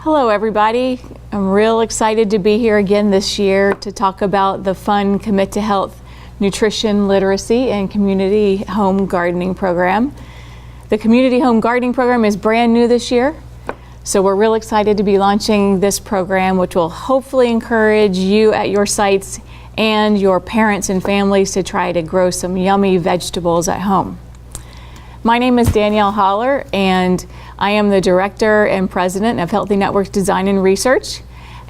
Hello everybody. I'm real excited to be here again this year to talk about the fun Commit to Health Nutrition Literacy and Community Home Gardening Program. The Community Home Gardening Program is brand new this year, so we're real excited to be launching this program, which will hopefully encourage you at your sites and your parents and families to try to grow some yummy vegetables at home. My name is Danielle Holler, and I am the Director and President of Healthy Networks Design and Research.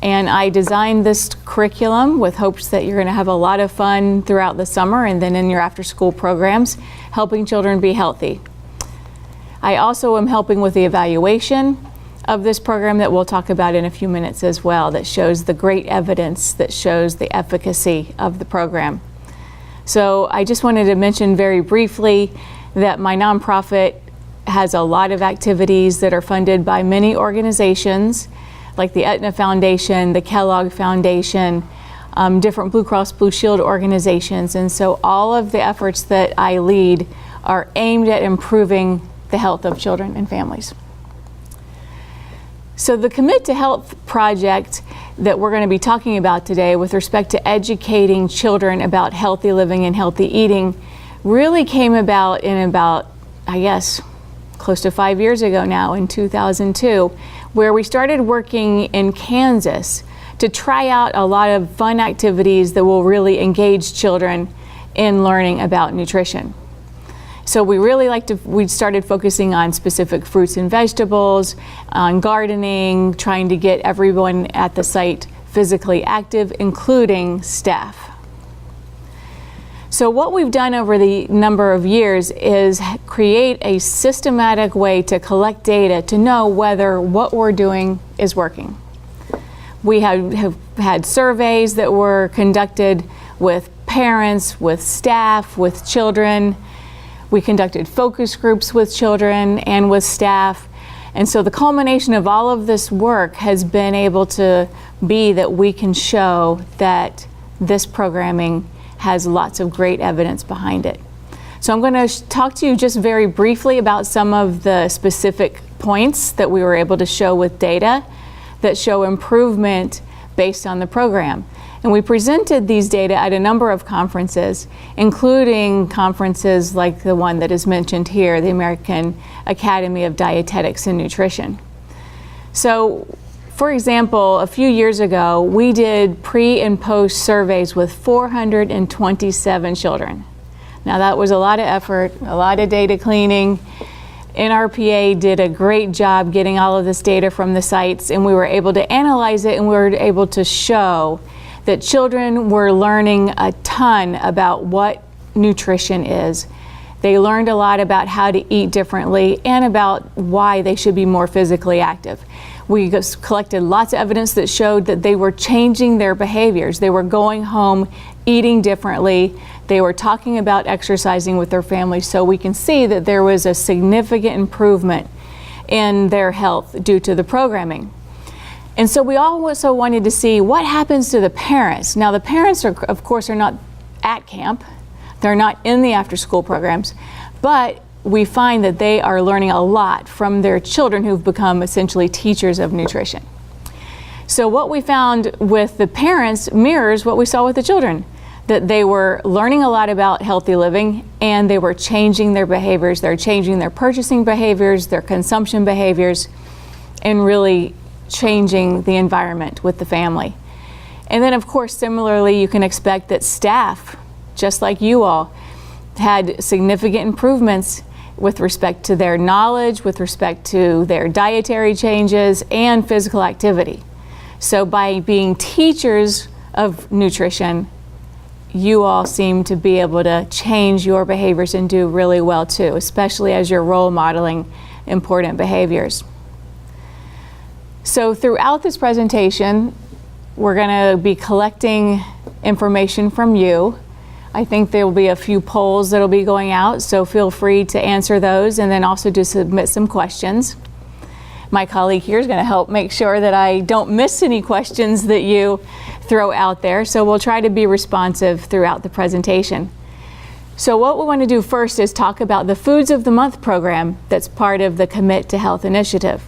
And I designed this curriculum with hopes that you're going to have a lot of fun throughout the summer and then in your after-school programs, helping children be healthy. I also am helping with the evaluation of this program that we'll talk about in a few minutes as well, that shows the great evidence that shows the efficacy of the program. So I just wanted to mention very briefly that my nonprofit has a lot of activities that are funded by many organizations like the Aetna Foundation, the Kellogg Foundation, different Blue Cross Blue Shield organizations. And so all of the efforts that I lead are aimed at improving the health of children and families. So the Commit to Health project that we're going to be talking about today with respect to educating children about healthy living and healthy eating really came about in I guess, close to 5 years ago now, in 2002, where we started working in Kansas to try out a lot of fun activities that will really engage children in learning about nutrition. So we started focusing on specific fruits and vegetables, on gardening, trying to get everyone at the site physically active, including staff. So what we've done over the number of years is create a systematic way to collect data to know whether what we're doing is working. We have had surveys that were conducted with parents, with staff, with children. We conducted focus groups with children and with staff. And so the culmination of all of this work has been able to be that we can show that this programming has lots of great evidence behind it. So I'm going to talk to you just very briefly about some of the specific points that we were able to show with data that show improvement based on the program. And we presented these data at a number of conferences, including conferences like the one that is mentioned here, the American Academy of Dietetics and Nutrition. So, for example, a few years ago, we did pre and post surveys with 427 children. Now that was a lot of effort, a lot of data cleaning. NRPA did a great job getting all of this data from the sites, and we were able to analyze it, and we were able to show that children were learning a ton about what nutrition is. They learned a lot about how to eat differently and about why they should be more physically active. We collected lots of evidence that showed that they were changing their behaviors. They were going home, eating differently. They were talking about exercising with their families. So we can see that there was a significant improvement in their health due to the programming. And so we also wanted to see what happens to the parents. Now the parents are, of course, are not at camp. They're not in the after-school programs, but we find that they are learning a lot from their children who've become essentially teachers of nutrition. So what we found with the parents mirrors what we saw with the children, that they were learning a lot about healthy living and they were changing their behaviors. They're changing their purchasing behaviors, their consumption behaviors, and really changing the environment with the family. And then of course, similarly, you can expect that staff, just like you all, had significant improvements with respect to their knowledge, with respect to their dietary changes and physical activity. So by being teachers of nutrition, you all seem to be able to change your behaviors and do really well too, especially as you're role modeling important behaviors. So throughout this presentation, we're going to be collecting information from you. I think there will be a few polls that will be going out, so feel free to answer those and then also to submit some questions. My colleague here is going to help make sure that I don't miss any questions that you throw out there, so we'll try to be responsive throughout the presentation. So what we want to do first is talk about the Foods of the Month program that's part of the Commit to Health initiative.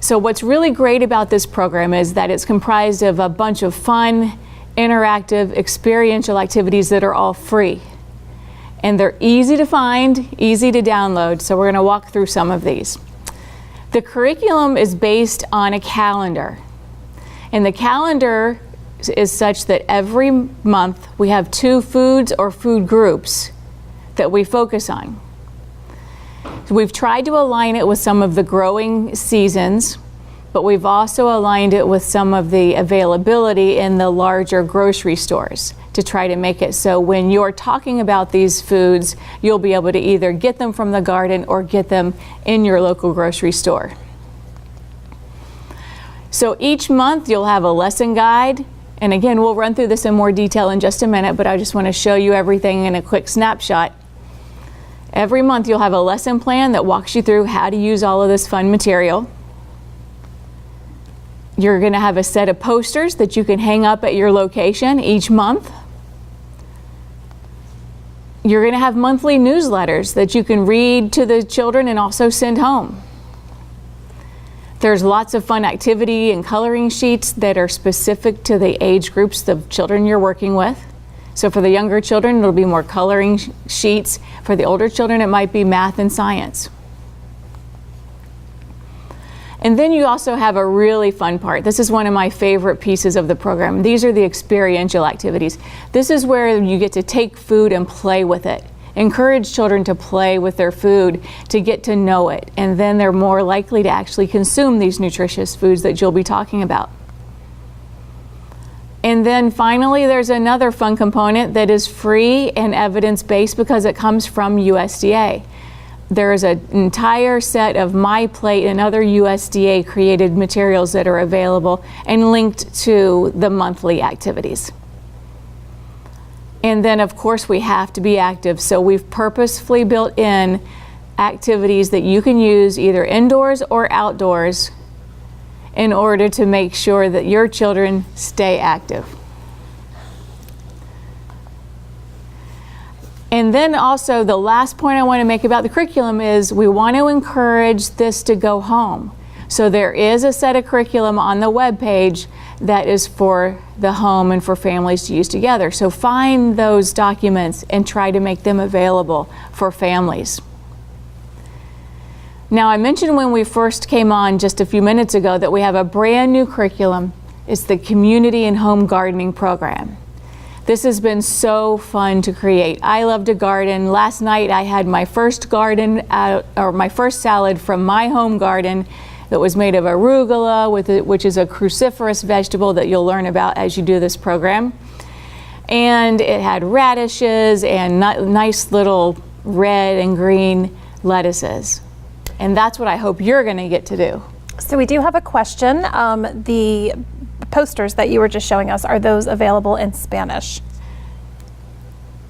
So what's really great about this program is that it's comprised of a bunch of fun, interactive, experiential activities that are all free. And they're easy to find, easy to download, so we're going to walk through some of these. The curriculum is based on a calendar. And the calendar is such that every month we have 2 foods or food groups that we focus on. So we've tried to align it with some of the growing seasons, but we've also aligned it with some of the availability in the larger grocery stores to try to make it so when you're talking about these foods, you'll be able to either get them from the garden or get them in your local grocery store. So each month you'll have a lesson guide, and again, we'll run through this in more detail in just a minute, but I just want to show you everything in a quick snapshot. Every month you'll have a lesson plan that walks you through how to use all of this fun material. You're going to have a set of posters that you can hang up at your location each month. You're going to have monthly newsletters that you can read to the children and also send home. There's lots of fun activity and coloring sheets that are specific to the age groups of children you're working with. So for the younger children, it'll be more coloring sheets. For the older children, it might be math and science. And then you also have a really fun part. This is one of my favorite pieces of the program. These are the experiential activities. This is where you get to take food and play with it. Encourage children to play with their food, to get to know it, and then they're more likely to actually consume these nutritious foods that you'll be talking about. And then finally, there's another fun component that is free and evidence-based because it comes from USDA. There's an entire set of MyPlate and other USDA created materials that are available and linked to the monthly activities. And then of course we have to be active, so we've purposefully built in activities that you can use either indoors or outdoors in order to make sure that your children stay active. And then also the last point I want to make about the curriculum is we want to encourage this to go home. So there is a set of curriculum on the web page that is for the home and for families to use together. So find those documents and try to make them available for families. Now, I mentioned when we first came on just a few minutes ago that we have a brand new curriculum. It's the Community and Home Gardening Program. This has been so fun to create. I love to garden. Last night I had my first garden, or my first salad from my home garden that was made of arugula, which is a cruciferous vegetable that you'll learn about as you do this program. And it had radishes and nice little red and green lettuces. And that's what I hope you're going to get to do. So we do have a question. The posters that you were just showing us, are those available in Spanish?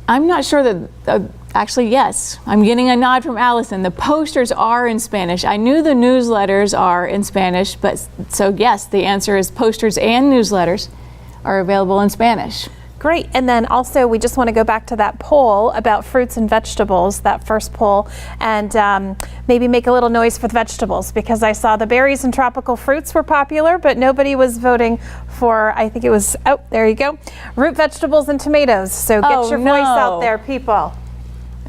I'm not sure that, actually yes, I'm getting a nod from Allison. The posters are in Spanish. I knew the newsletters are in Spanish, but so yes, the answer is posters and newsletters are available in Spanish. Great. And then also we just want to go back to that poll about fruits and vegetables, that first poll, and maybe make a little noise for the vegetables, because I saw the berries and tropical fruits were popular, but nobody was voting for, I think it was, oh, there you go, root vegetables and tomatoes. So get your voice out there, people.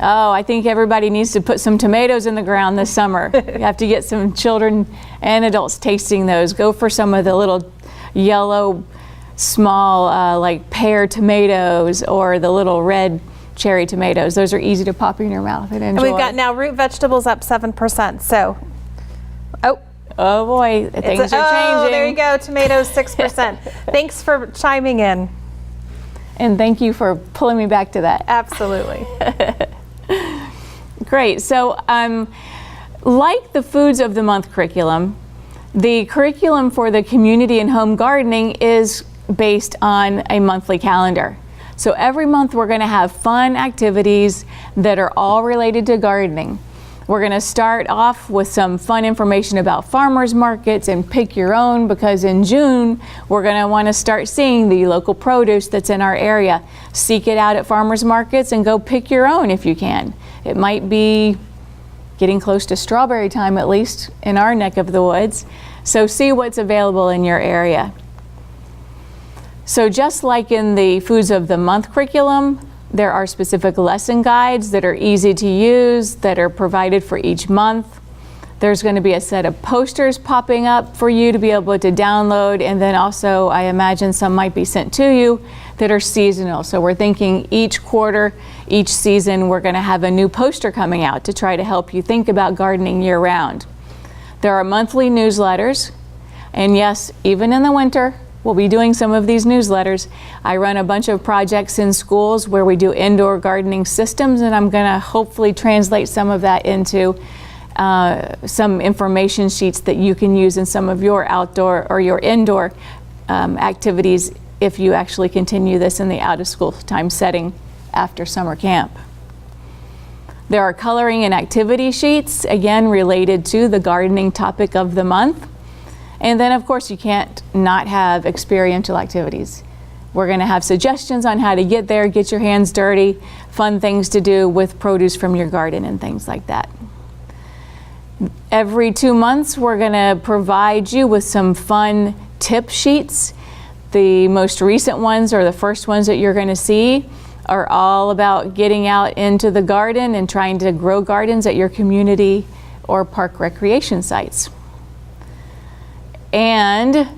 Oh, I think everybody needs to put some tomatoes in the ground this summer. You have to get some children and adults tasting those. Go for some of the little yellow, small like pear tomatoes or the little red cherry tomatoes. Those are easy to pop in your mouth and enjoy. And we've got now root vegetables up 7%. So, oh boy, things are changing. Oh, there you go, tomatoes 6%. Thanks for chiming in. And thank you for pulling me back to that. Absolutely. Great. So, like the Foods of the Month curriculum, the curriculum for the Community and Home Gardening is based on a monthly calendar. So every month we're going to have fun activities that are all related to gardening. We're going to start off with some fun information about farmers markets and pick your own, because in June we're going to want to start seeing the local produce that's in our area. Seek it out at farmers markets and go pick your own if you can. It might be getting close to strawberry time, at least in our neck of the woods. So see what's available in your area. So just like in the Foods of the Month curriculum, there are specific lesson guides that are easy to use that are provided for each month. There's going to be a set of posters popping up for you to be able to download, and then also I imagine some might be sent to you that are seasonal. So we're thinking each quarter, each season, we're going to have a new poster coming out to try to help you think about gardening year-round. There are monthly newsletters, and yes, even in the winter, we'll be doing some of these newsletters. I run a bunch of projects in schools where we do indoor gardening systems, and I'm going to hopefully translate some of that into some information sheets that you can use in some of your outdoor or your indoor activities if you actually continue this in the out-of-school time setting after summer camp. There are coloring and activity sheets, again related to the gardening topic of the month. And then of course you can't not have experiential activities. We're going to have suggestions on how to get there, get your hands dirty, fun things to do with produce from your garden and things like that. Every 2 months, we're going to provide you with some fun tip sheets. The most recent ones, or the first ones that you're going to see, are all about getting out into the garden and trying to grow gardens at your community or park recreation sites. And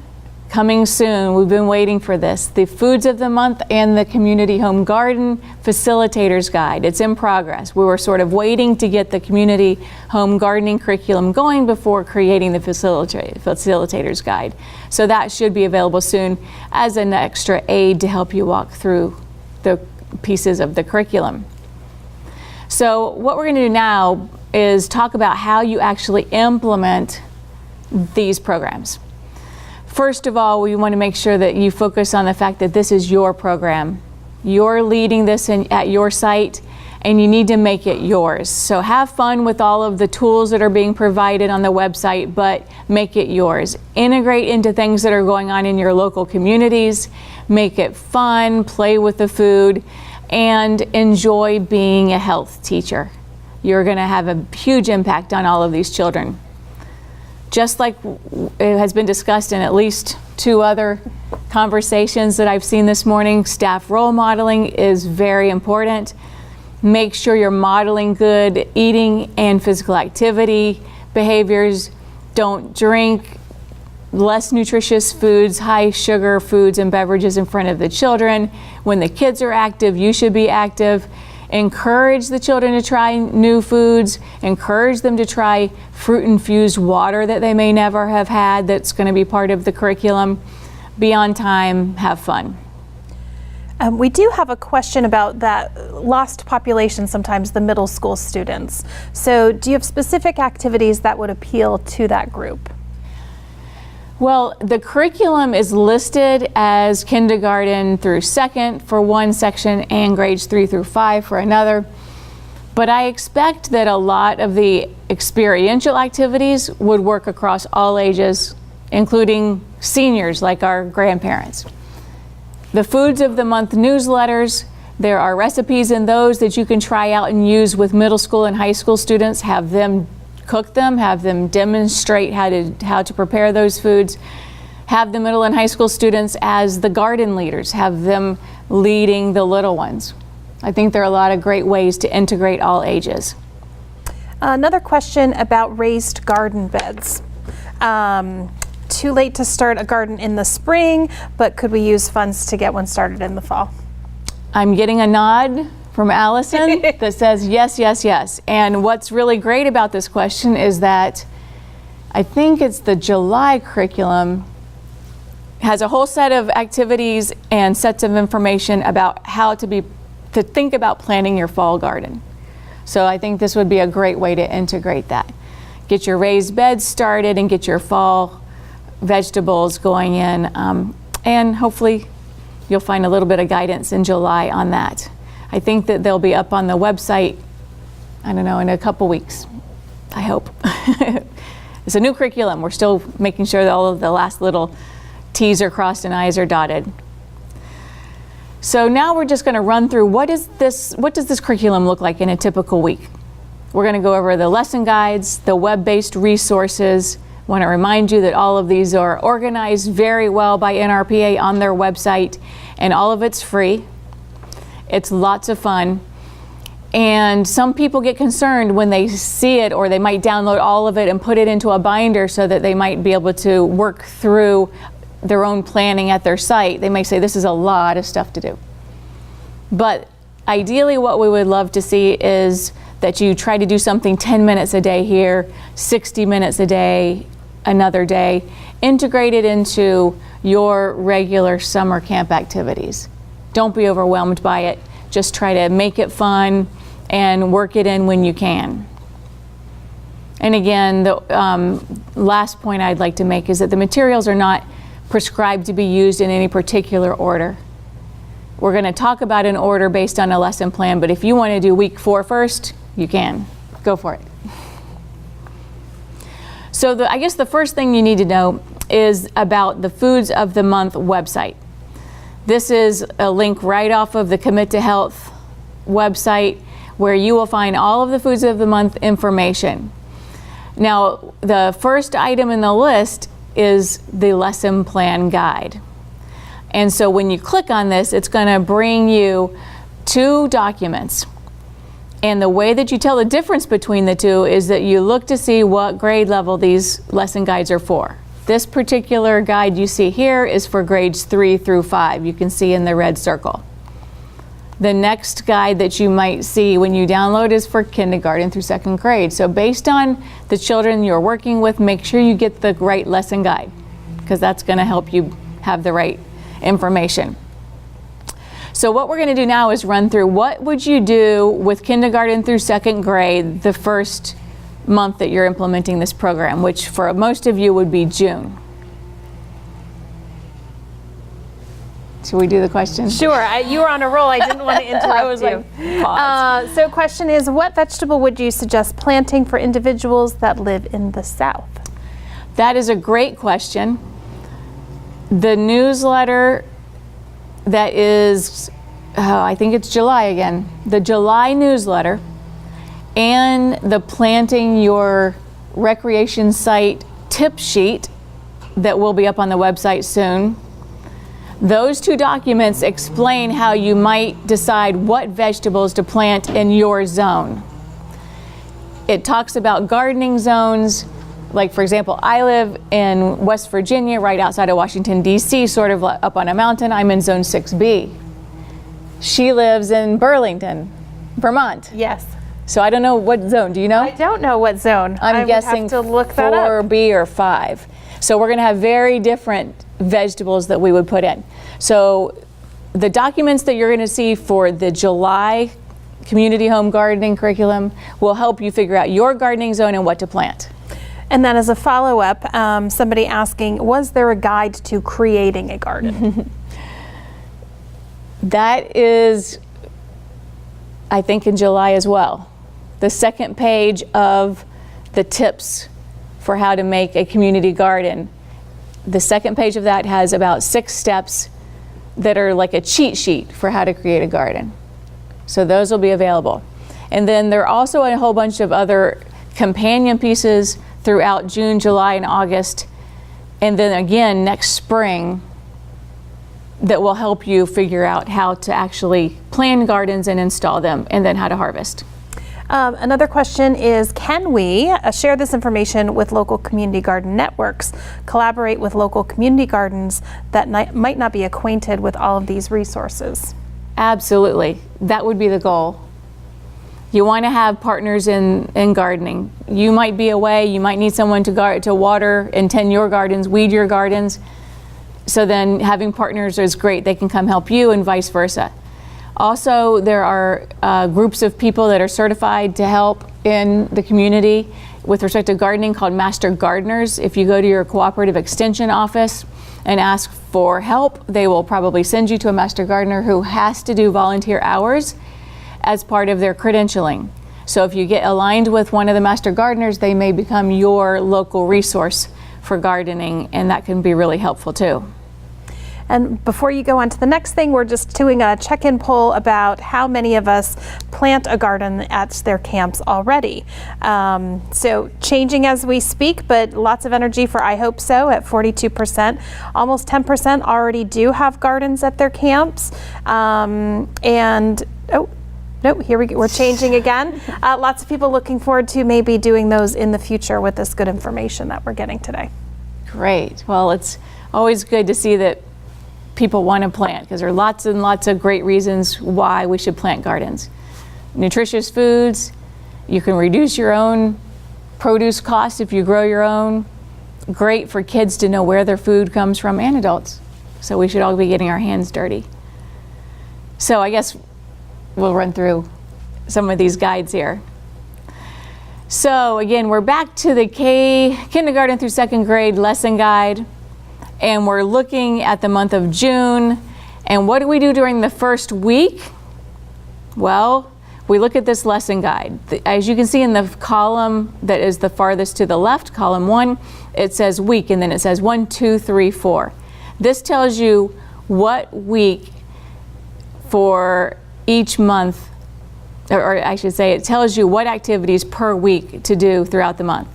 coming soon, we've been waiting for this, the Foods of the Month and the Community Home Garden Facilitator's Guide. It's in progress. We were sort of waiting to get the Community Home Gardening curriculum going before creating the Facilitator's Guide. So that should be available soon as an extra aid to help you walk through the pieces of the curriculum. So what we're going to do now is talk about how you actually implement these programs. First of all, we want to make sure that you focus on the fact that this is your program. You're leading this at your site, and you need to make it yours. So have fun with all of the tools that are being provided on the website, but make it yours. Integrate into things that are going on in your local communities. Make it fun, play with the food, and enjoy being a health teacher. You're going to have a huge impact on all of these children. Just like it has been discussed in at least 2 other conversations that I've seen this morning, staff role modeling is very important. Make sure you're modeling good eating and physical activity behaviors. Don't drink less nutritious foods, high sugar foods and beverages in front of the children. When the kids are active, you should be active. Encourage the children to try new foods. Encourage them to try fruit-infused water that they may never have had that's going to be part of the curriculum. Be on time, have fun. We do have a question about that lost population, sometimes the middle school students. So do you have specific activities that would appeal to that group? Well, the curriculum is listed as kindergarten through 2nd for one section and grades 3 through 5 for another. But I expect that a lot of the experiential activities would work across all ages, including seniors like our grandparents. The Foods of the Month newsletters, there are recipes in those that you can try out and use with middle school and high school students. Have them cook them, have them demonstrate how to prepare those foods. Have the middle and high school students as the garden leaders, have them leading the little ones. I think there are a lot of great ways to integrate all ages. Another question about raised garden beds. Too late to start a garden in the spring, but could we use funds to get one started in the fall? I'm getting a nod from Allison that says yes, yes, yes. And what's really great about this question is that I think it's the July curriculum has a whole set of activities and sets of information about how to think about planting your fall garden. So I think this would be a great way to integrate that. Get your raised beds started and get your fall vegetables going in, and hopefully you'll find a little bit of guidance in July on that. I think that they'll be up on the website, I don't know, in a couple weeks, I hope. It's a new curriculum. We're still making sure that all of the last little T's are crossed and I's are dotted. So now we're just going to run through what does this curriculum look like in a typical week. We're going to go over the lesson guides, the web-based resources, Want to remind you that all of these are organized very well by NRPA on their website, and all of it's free. It's lots of fun. And some people get concerned when they see it, or they might download all of it and put it into a binder so that they might be able to work through their own planning at their site. They may say, this is a lot of stuff to do. But ideally what we would love to see is that you try to do something 10 minutes a day here, 60 minutes a day, another day, integrate it into your regular summer camp activities. Don't be overwhelmed by it. Just try to make it fun and work it in when you can. And again, the last point I'd like to make is that the materials are not prescribed to be used in any particular order. We're going to talk about an order based on a lesson plan, but if you want to do week 4 first, you can. Go for it. So I guess the first thing you need to know is about the Foods of the Month website. This is a link right off of the Commit to Health website where you will find all of the Foods of the Month information. Now, the first item in the list is the lesson plan guide. And so when you click on this, it's going to bring you 2 documents. And the way that you tell the difference between the 2 is that you look to see what grade level these lesson guides are for. This particular guide you see here is for grades 3 through 5. You can see in the red circle. The next guide that you might see when you download is for kindergarten through 2nd grade. So based on the children you're working with, make sure you get the right lesson guide, because that's going to help you have the right information. So what we're going to do now is run through what would you do with kindergarten through 2nd grade the first month that you're implementing this program, which for most of you would be June. Should we do the question? Sure. You were on a roll. I didn't want to interrupt I was you. like, pause. So question is, what vegetable would you suggest planting for individuals that live in the South? That is a great question. The newsletter that is, I think it's July again, the July newsletter and the Planting Your Recreation Site tip sheet that will be up on the website soon. Those 2 documents explain how you might decide what vegetables to plant in your zone. It talks about gardening zones. Like, for example, I live in West Virginia, right outside of Washington, D.C., sort of up on a mountain. I'm in Zone 6B. She lives in Burlington, Vermont. Yes. So I don't know what zone. Do you know? I don't know what zone. I'm guessing would have to look that up. 4B or 5. So we're going to have very different vegetables that we would put in. So the documents that you're going to see for the July community home gardening curriculum will help you figure out your gardening zone and what to plant. And then as a follow-up, somebody asking, was there a guide to creating a garden? That is, I think, in July as well. The 2nd page of the tips for how to make a community garden. The 2nd page of that has about 6 steps that are like a cheat sheet for how to create a garden. So those will be available. And then there are also a whole bunch of other companion pieces throughout June, July, and August. And then again next spring that will help you figure out how to actually plan gardens and install them, and then how to harvest. Another question is, can we share this information with local community garden networks, collaborate with local community gardens that might not be acquainted with all of these resources? Absolutely. That would be the goal. You want to have partners in gardening. You might be away, you might need someone to water and tend your gardens, weed your gardens. So then having partners is great. They can come help you and vice versa. Also, there are groups of people that are certified to help in the community with respect to gardening called Master Gardeners. If you go to your cooperative extension office and ask for help, they will probably send you to a Master Gardener who has to do volunteer hours as part of their credentialing. So if you get aligned with one of the Master Gardeners, they may become your local resource for gardening, and that can be really helpful too. And before you go on to the next thing, we're just doing a check-in poll about how many of us plant a garden at their camps already. So changing as we speak, but lots of energy for I hope so at 42%. Almost 10% already do have gardens at their camps. Nope, here we go. We're changing again. Lots of people looking forward to maybe doing those in the future with this good information that we're getting today. Great. Well, it's always good to see that people want to plant, because there are lots and lots of great reasons why we should plant gardens. Nutritious foods, you can reduce your own produce costs if you grow your own. Great for kids to know where their food comes from, and adults. So we should all be getting our hands dirty. So I guess we'll run through some of these guides here. So again, we're back to the kindergarten through second grade lesson guide, and we're looking at the month of June. And what do we do during the first week? Well, we look at this lesson guide. As you can see in the column that is the farthest to the left, column 1, it says week, and then it says 1, 2, 3, 4. This tells you what week for each month, or I should say, it tells you what activities per week to do throughout the month.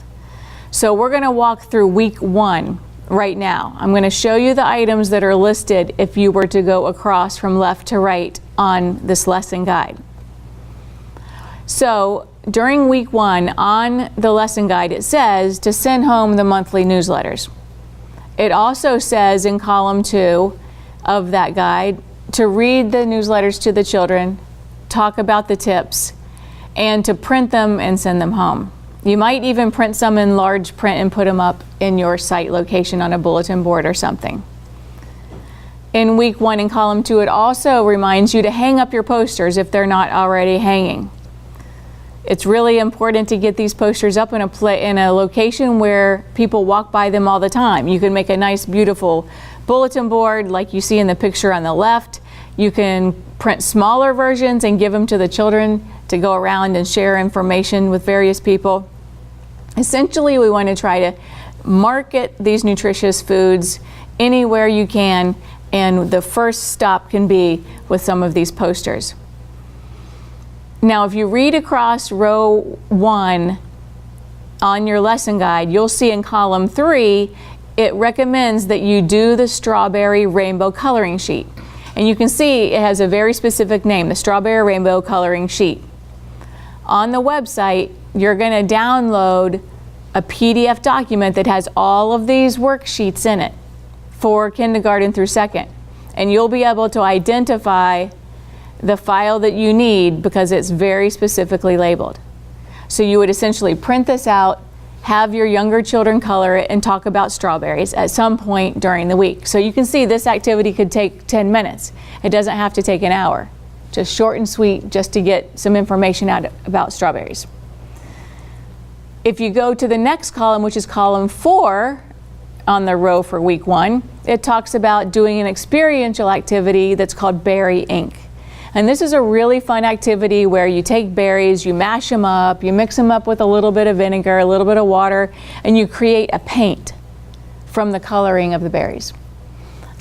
So we're going to walk through week 1 right now. I'm going to show you the items that are listed if you were to go across from left to right on this lesson guide. So during week 1 on the lesson guide, it says to send home the monthly newsletters. It also says in column 2 of that guide to read the newsletters to the children, talk about the tips, and to print them and send them home. You might even print some in large print and put them up in your site location on a bulletin board or something. In week 1 in column 2, it also reminds you to hang up your posters if they're not already hanging. It's really important to get these posters up in a location where people walk by them all the time. You can make a nice, beautiful bulletin board like you see in the picture on the left. You can print smaller versions and give them to the children to go around and share information with various people. Essentially, we want to try to market these nutritious foods anywhere you can, and the first stop can be with some of these posters. Now, if you read across row 1 on your lesson guide, you'll see in column 3, it recommends that you do the strawberry rainbow coloring sheet. And you can see it has a very specific name, the Strawberry Rainbow Coloring Sheet. On the website, you're going to download a PDF document that has all of these worksheets in it for kindergarten through second. And you'll be able to identify the file that you need because it's very specifically labeled. So you would essentially print this out, have your younger children color it, and talk about strawberries at some point during the week. So you can see this activity could take 10 minutes. It doesn't have to take an hour. Just short and sweet, just to get some information out about strawberries. If you go to the next column, which is column 4 on the row for week 1, it talks about doing an experiential activity that's called Berry Inc. And this is a really fun activity where you take berries, you mash them up, you mix them up with a little bit of vinegar, a little bit of water, and you create a paint from the coloring of the berries.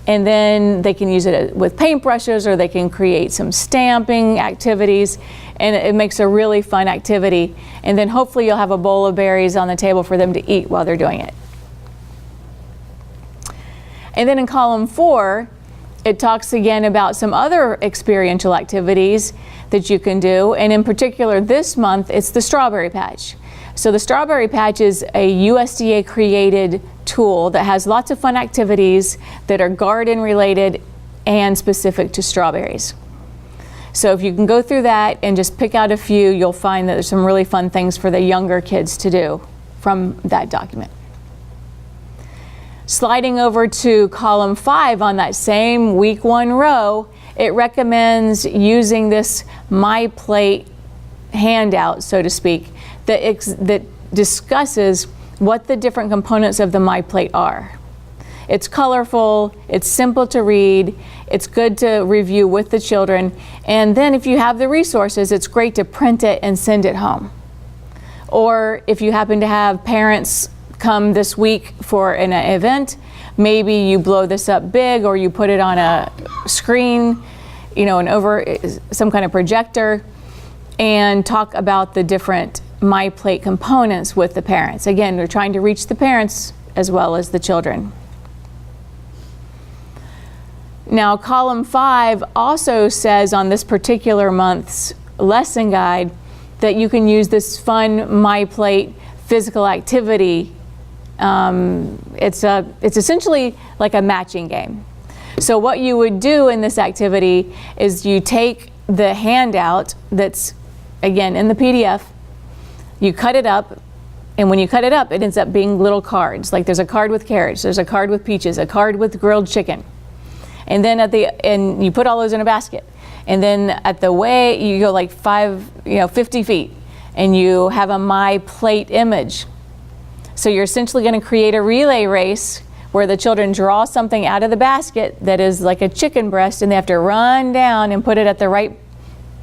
And then they can use it with paintbrushes, or they can create some stamping activities, and it makes a really fun activity. And then hopefully you'll have a bowl of berries on the table for them to eat while they're doing it. And then in column 4, it talks again about some other experiential activities that you can do, and in particular this month it's the Strawberry Patch. So the Strawberry Patch is a USDA created tool that has lots of fun activities that are garden related and specific to strawberries. So if you can go through that and just pick out a few, you'll find that there's some really fun things for the younger kids to do from that document. Sliding over to column 5 on that same week 1 row, it recommends using this MyPlate handout, so to speak, that discusses what the different components of the MyPlate are. It's colorful, it's simple to read, it's good to review with the children, and then if you have the resources, it's great to print it and send it home. Or if you happen to have parents come this week for an event, maybe you blow this up big, or you put it on a screen, and over some kind of projector, and talk about the different MyPlate components with the parents. Again, we're trying to reach the parents as well as the children. Now, column 5 also says on this particular month's lesson guide that you can use this fun MyPlate physical activity. It's essentially like a matching game. So what you would do in this activity is you take the handout that's, again, in the PDF, you cut it up, and when you cut it up, it ends up being little cards. Like there's a card with carrots, there's a card with peaches, a card with grilled chicken. And then and you put all those in a basket. And then at the way, you go like 50 feet, and you have a MyPlate image. So you're essentially going to create a relay race where the children draw something out of the basket that is like a chicken breast, and they have to run down and put it at the right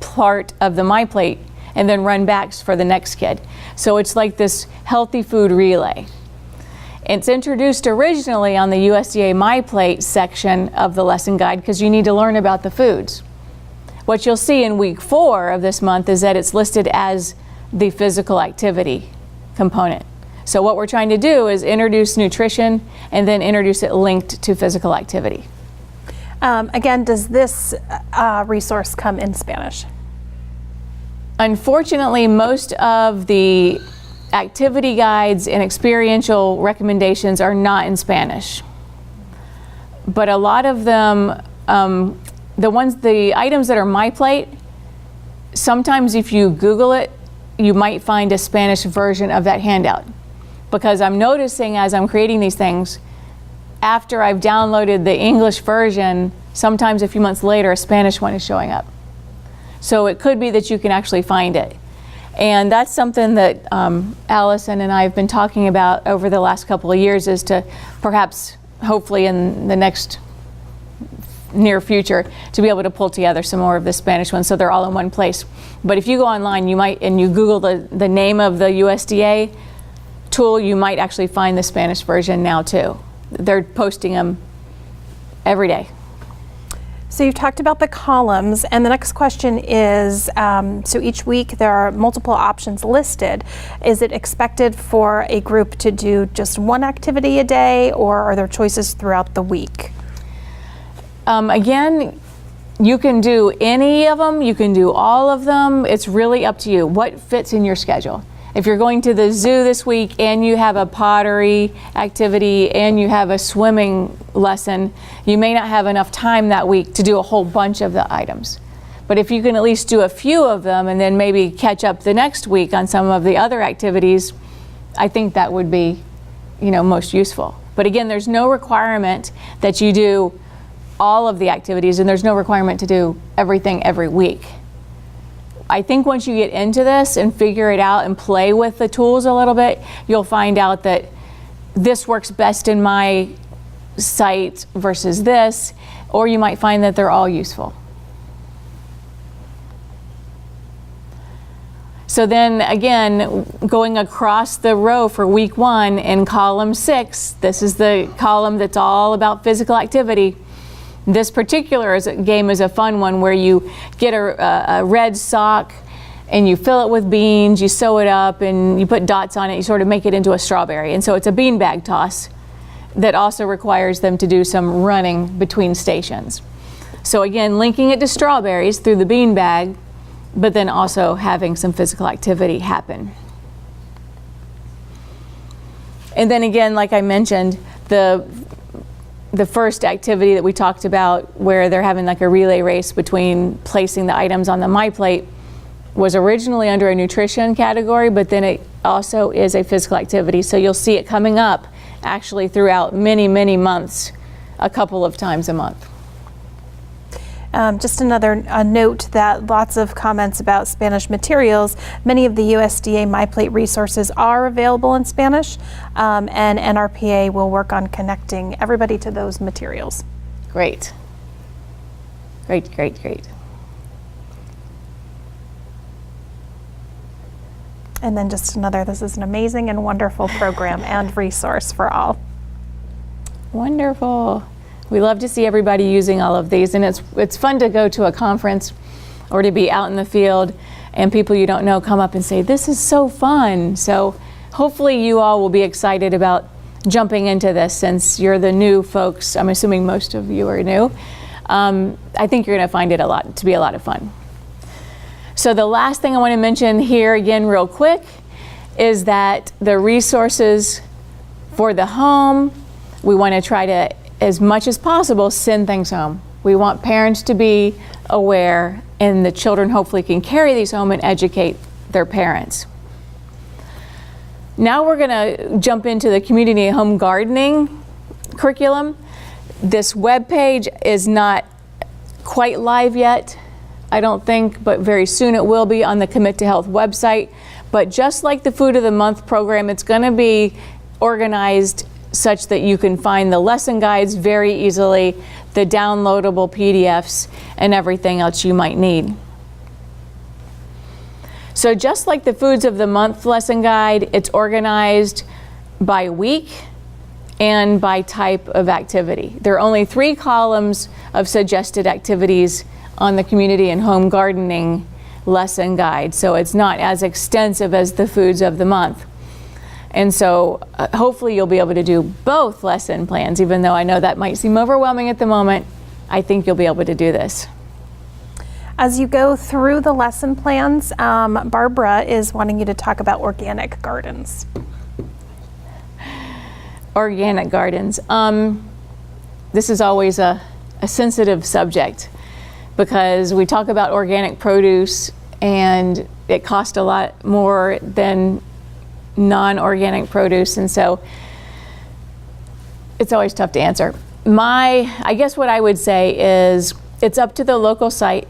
part of the MyPlate, and then run back for the next kid. So it's like this healthy food relay. It's introduced originally on the USDA MyPlate section of the lesson guide because you need to learn about the foods. What you'll see in week 4 of this month is that it's listed as the physical activity component. So what we're trying to do is introduce nutrition and then introduce it linked to physical activity. Again, does this resource come in Spanish? Unfortunately, most of the activity guides and experiential recommendations are not in Spanish. But a lot of them, the items that are MyPlate, sometimes if you Google it, you might find a Spanish version of that handout. Because I'm noticing as I'm creating these things, after I've downloaded the English version, sometimes a few months later, a Spanish one is showing up. So it could be that you can actually find it. And that's something that Allison and I have been talking about over the last couple of years, is to perhaps, hopefully in the next near future, to be able to pull together some more of the Spanish ones so they're all in one place. But if you go online, you might, and you Google the name of the USDA tool, you might actually find the Spanish version now too. They're posting them every day. So you've talked about the columns, and the next question is, so each week there are multiple options listed. Is it expected for a group to do just one activity a day, or are there choices throughout the week? Again, you can do any of them, you can do all of them. It's really up to you, what fits in your schedule. If you're going to the zoo this week and you have a pottery activity and you have a swimming lesson, you may not have enough time that week to do a whole bunch of the items. But if you can at least do a few of them and then maybe catch up the next week on some of the other activities, I think that would be, most useful. But again, there's no requirement that you do all of the activities, and there's no requirement to do everything every week. I think once you get into this and figure it out and play with the tools a little bit, you'll find out that this works best in my site versus this, or you might find that they're all useful. So then again, going across the row for week 1 in column 6, this is the column that's all about physical activity. This particular game is a fun one where you get a red sock and you fill it with beans, you sew it up and you put dots on it, you sort of make it into a strawberry. And so it's a beanbag toss that also requires them to do some running between stations. So again, linking it to strawberries through the beanbag, but then also having some physical activity happen. And then again, like I mentioned, the first activity that we talked about, where they're having like a relay race between placing the items on the MyPlate, was originally under a nutrition category, but then it also is a physical activity. So you'll see it coming up actually throughout many, many months, a couple of times a month. Just another note that lots of comments about Spanish materials. Many of the USDA MyPlate resources are available in Spanish, and NRPA will work on connecting everybody to those materials. Great. Great, great, great. And then just another, this is an amazing and wonderful program and resource for all. Wonderful. We love to see everybody using all of these, and it's fun to go to a conference or to be out in the field and people you don't know come up and say, "This is so fun." So hopefully you all will be excited about jumping into this since you're the new folks. I'm assuming most of you are new. I think you're going to find it to be a lot of fun. So the last thing I want to mention here again real quick is that the resources for the home, we want to try to, as much as possible, send things home. We want parents to be aware, and the children hopefully can carry these home and educate their parents. Now we're going to jump into the community home gardening curriculum. This web page is not quite live yet, I don't think, but very soon it will be on the Commit to Health website. But just like the Food of the Month program, it's going to be organized such that you can find the lesson guides very easily, the downloadable PDFs, and everything else you might need. So just like the Foods of the Month lesson guide, it's organized by week and by type of activity. There are only 3 columns of suggested activities on the community and home gardening lesson guide, so it's not as extensive as the Foods of the Month. And so hopefully you'll be able to do both lesson plans, even though I know that might seem overwhelming at the moment. I think you'll be able to do this. As you go through the lesson plans, Barbara is wanting you to talk about organic gardens. Organic gardens. This is always a sensitive subject because we talk about organic produce and it costs a lot more than non-organic produce, and so it's always tough to answer. I guess what I would say is it's up to the local site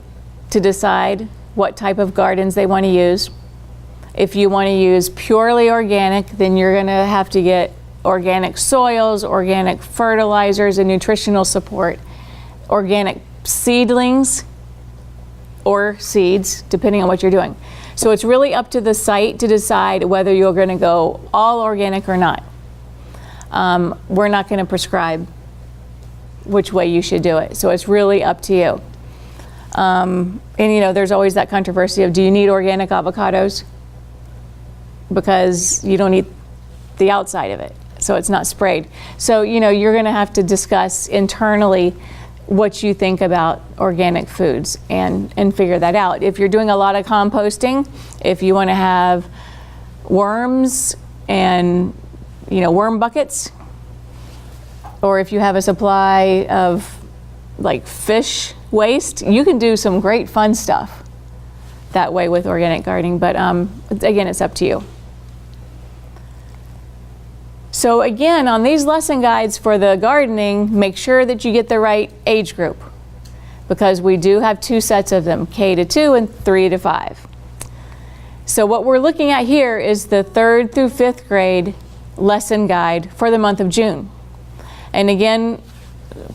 to decide what type of gardens they want to use. If you want to use purely organic, then you're going to have to get organic soils, organic fertilizers and nutritional support, organic seedlings or seeds, depending on what you're doing. So it's really up to the site to decide whether you're going to go all organic or not. We're not going to prescribe which way you should do it. So it's really up to you. And you know, there's always that controversy of, do you need organic avocados? Because you don't eat the outside of it, so it's not sprayed. So you know, you're going to have to discuss internally what you think about organic foods and figure that out. If you're doing a lot of composting, if you want to have worms and worm buckets, or if you have a supply of like fish waste, you can do some great fun stuff that way with organic gardening, but again, it's up to you. So again, on these lesson guides for the gardening, make sure that you get the right age group, because we do have 2 sets of them, K to 2 and 3 to 5. So what we're looking at here is the 3rd through 5th grade lesson guide for the month of June. And again,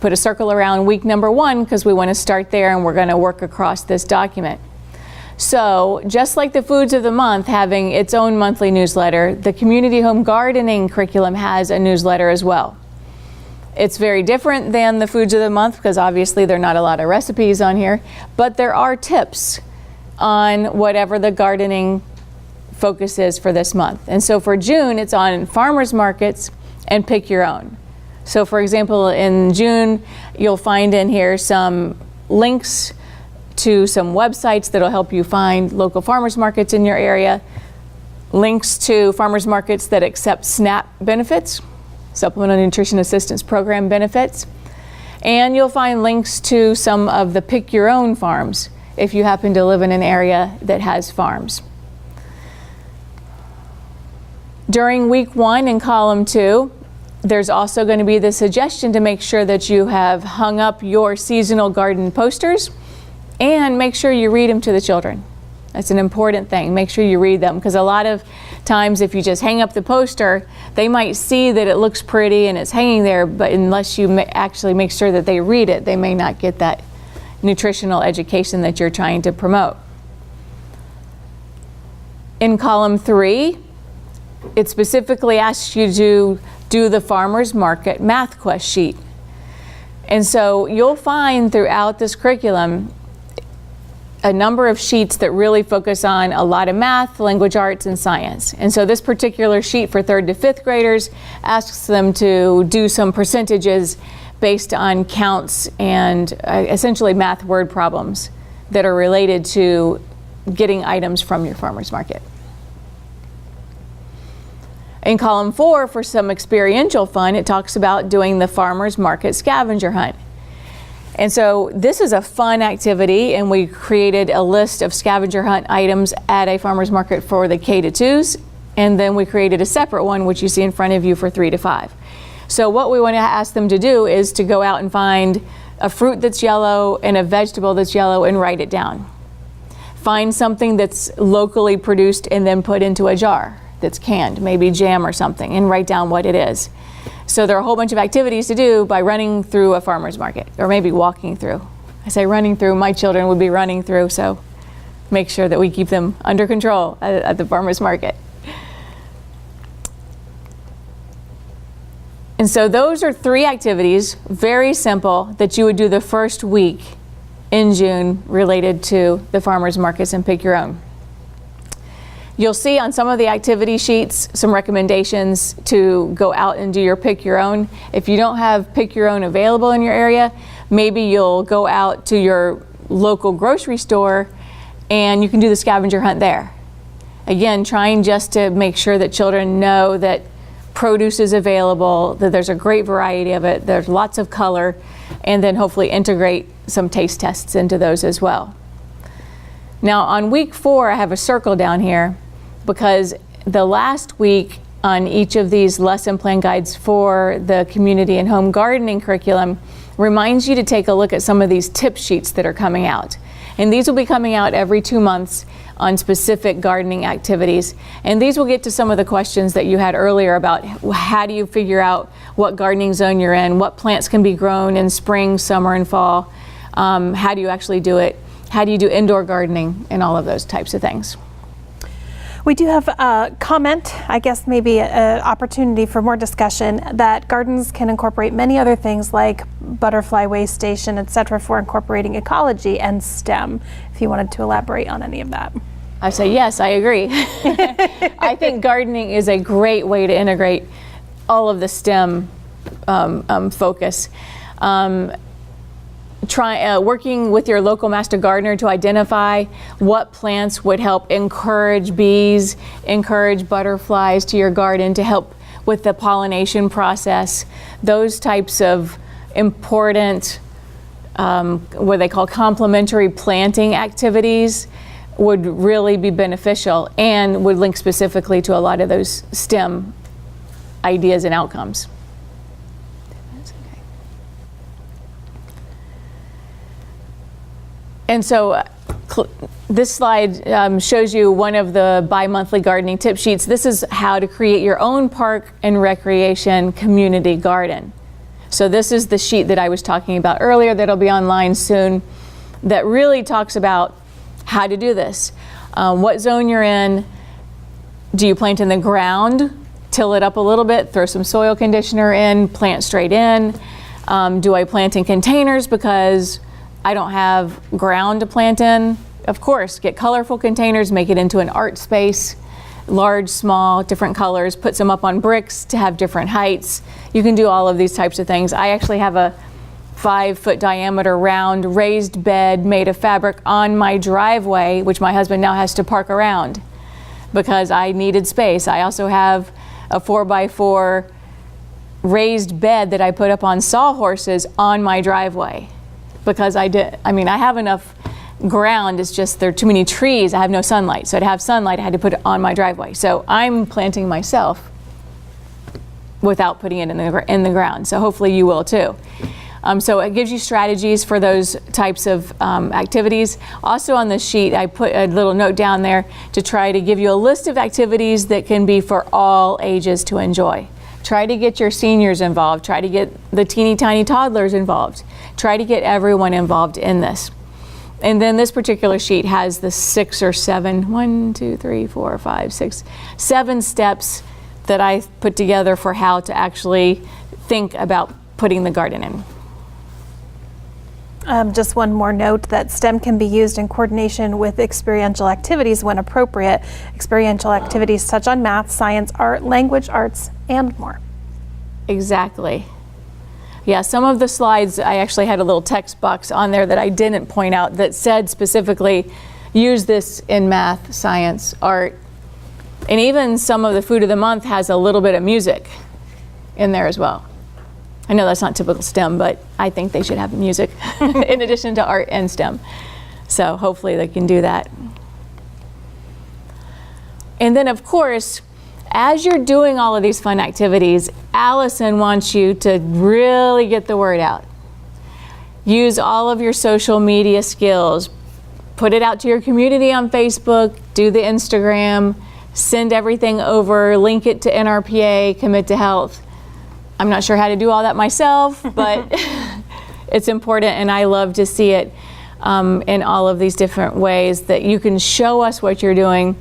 put a circle around week number 1 because we want to start there and we're going to work across this document. So just like the Foods of the Month having its own monthly newsletter, the Community Home Gardening curriculum has a newsletter as well. It's very different than the Foods of the Month because obviously there are not a lot of recipes on here, but there are tips on whatever the gardening focus is for this month. And so for June, it's on farmers markets and pick your own. So for example, in June, you'll find in here some links to some websites that'll help you find local farmers markets in your area, links to farmers markets that accept SNAP benefits, Supplemental Nutrition Assistance Program benefits, and you'll find links to some of the pick your own farms if you happen to live in an area that has farms. During week 1 in column 2, there's also going to be the suggestion to make sure that you have hung up your seasonal garden posters and make sure you read them to the children. That's an important thing. Make sure you read them, because a lot of times if you just hang up the poster, they might see that it looks pretty and it's hanging there, but unless you actually make sure that they read it, they may not get that nutritional education that you're trying to promote. In column 3, it specifically asks you to do the farmer's market math quest sheet. And so you'll find throughout this curriculum a number of sheets that really focus on a lot of math, language arts, and science. And so this particular sheet for 3rd to 5th graders asks them to do some percentages based on counts and essentially math word problems that are related to getting items from your farmer's market. In column 4, for some experiential fun, it talks about doing the farmer's market scavenger hunt. And so this is a fun activity, and we created a list of scavenger hunt items at a farmer's market for the K to 2s, and then we created a separate one, which you see in front of you, for 3 to 5. So what we want to ask them to do is to go out and find a fruit that's yellow and a vegetable that's yellow and write it down. Find something that's locally produced and then put into a jar that's canned, maybe jam or something, and write down what it is. So there are a whole bunch of activities to do by running through a farmer's market, or maybe walking through. I say running through, my children would be running through, so make sure that we keep them under control at the farmer's market. And so those are 3 activities, very simple, that you would do the first week in June related to the farmer's markets and pick your own. You'll see on some of the activity sheets some recommendations to go out and do your pick your own. If you don't have pick your own available in your area, maybe you'll go out to your local grocery store and you can do the scavenger hunt there. Again, trying just to make sure that children know that produce is available, that there's a great variety of it, there's lots of color, and then hopefully integrate some taste tests into those as well. Now on week 4, I have a circle down here because the last week on each of these lesson plan guides for the community and home gardening curriculum reminds you to take a look at some of these tip sheets that are coming out. And these will be coming out every 2 months on specific gardening activities. And these will get to some of the questions that you had earlier about how do you figure out what gardening zone you're in, what plants can be grown in spring, summer, and fall, how do you actually do it, how do you do indoor gardening, and all of those types of things. We do have a comment, I guess maybe an opportunity for more discussion, that gardens can incorporate many other things like butterfly waste station, etc., for incorporating ecology and STEM. If you wanted to elaborate on any of that. I say yes, I agree. I think gardening is a great way to integrate all of the STEM focus. Working with your local master gardener to identify what plants would help encourage bees, encourage butterflies to your garden to help with the pollination process. Those types of important, what they call complementary planting activities would really be beneficial and would link specifically to a lot of those STEM ideas and outcomes. And so this slide shows you one of the bi-monthly gardening tip sheets. This is how to create your own park and recreation community garden. So this is the sheet that I was talking about earlier that'll be online soon that really talks about how to do this. What zone you're in. Do you plant in the ground, till it up a little bit, throw some soil conditioner in, plant straight in? Do I plant in containers because I don't have ground to plant in? Of course, get colorful containers, make it into an art space, large, small, different colors, put some up on bricks to have different heights. You can do all of these types of things. I actually have a 5-foot diameter round raised bed made of fabric on my driveway, which my husband now has to park around because I needed space. I also have a 4x4 raised bed that I put up on sawhorses on my driveway because I have enough ground, it's just there are too many trees, I have no sunlight. So to have sunlight, I had to put it on my driveway. So I'm planting myself without putting it in the ground. So hopefully you will too. So it gives you strategies for those types of activities. Also on the sheet, I put a little note down there to try to give you a list of activities that can be for all ages to enjoy. Try to get your seniors involved. Try to get the teeny tiny toddlers involved. Try to get everyone involved in this. And then this particular sheet has the 7 steps that I put together for how to actually think about putting the garden in. Just one more note that STEM can be used in coordination with experiential activities when appropriate. Experiential activities touch on math, science, art, language arts, and more. Exactly. Yeah, some of the slides, I actually had a little text box on there that I didn't point out that said specifically, use this in math, science, art, and even some of the food of the month has a little bit of music in there as well. I know that's not typical STEM, but I think they should have music in addition to art and STEM. So hopefully they can do that. And then of course, as you're doing all of these fun activities, Allison wants you to really get the word out. Use all of your social media skills. Put it out to your community on Facebook, do the Instagram, send everything over, link it to NRPA, Commit to Health. I'm not sure how to do all that myself, but it's important, and I love to see it in all of these different ways that you can show us what you're doing,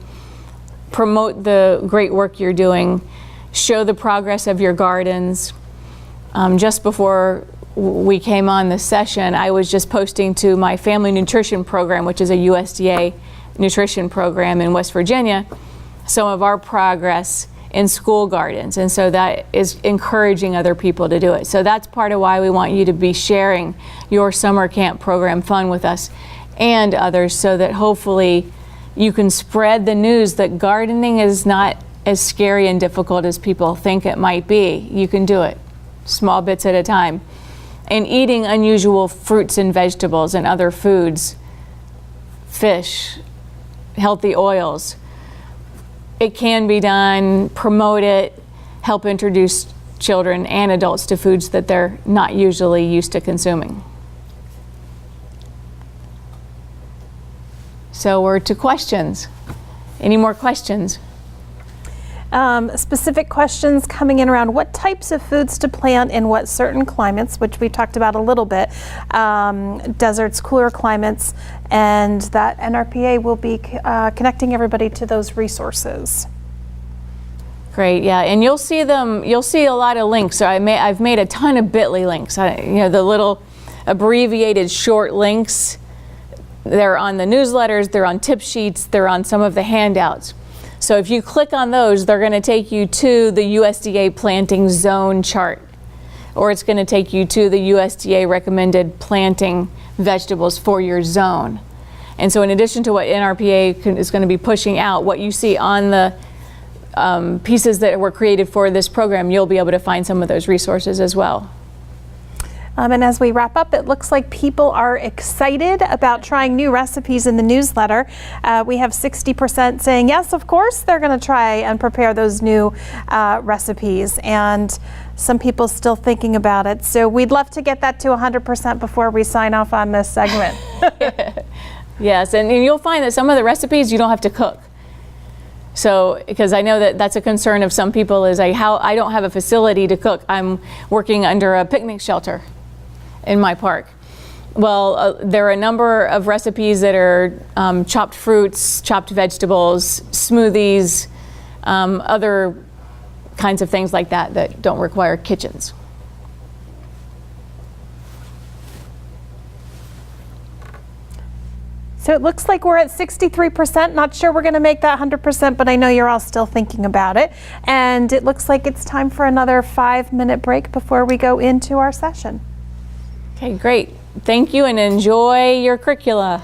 promote the great work you're doing, show the progress of your gardens. Just before we came on this session, I was just posting to my family nutrition program, which is a USDA nutrition program in West Virginia, some of our progress in school gardens, and so that is encouraging other people to do it. So that's part of why we want you to be sharing your summer camp program fun with us and others, so that hopefully you can spread the news that gardening is not as scary and difficult as people think it might be. You can do it, small bits at a time. And eating unusual fruits and vegetables and other foods, fish, healthy oils. It can be done, promote it, help introduce children and adults to foods that they're not usually used to consuming. So we're to questions. Any more questions? Specific questions coming in around what types of foods to plant in what certain climates, which we talked about a little bit, deserts, cooler climates, and that NRPA will be connecting everybody to those resources. Great, yeah, and you'll see them. You'll see a lot of links. So I've made a ton of bit.ly links. The little abbreviated short links. They're on the newsletters. They're on tip sheets. They're on some of the handouts. So if you click on those, they're going to take you to the USDA planting zone chart, or it's going to take you to the USDA recommended planting vegetables for your zone. And so in addition to what NRPA is going to be pushing out, what you see on the pieces that were created for this program, you'll be able to find some of those resources as well. And as we wrap up, it looks like people are excited about trying new recipes in the newsletter. We have 60% saying yes, of course, they're going to try and prepare those new recipes, and some people still thinking about it. So we'd love to get that to 100% before we sign off on this segment. Yes, and you'll find that some of the recipes you don't have to cook. So, because I know that that's a concern of some people, is how I don't have a facility to cook. I'm working under a picnic shelter in my park. Well, there are a number of recipes that are chopped fruits, chopped vegetables, smoothies, other kinds of things like that that don't require kitchens. So it looks like we're at 63%. Not sure we're going to make that 100%, but I know you're all still thinking about it. And it looks like it's time for another 5-minute break before we go into our session. Okay, great. Thank you, and enjoy your curricula.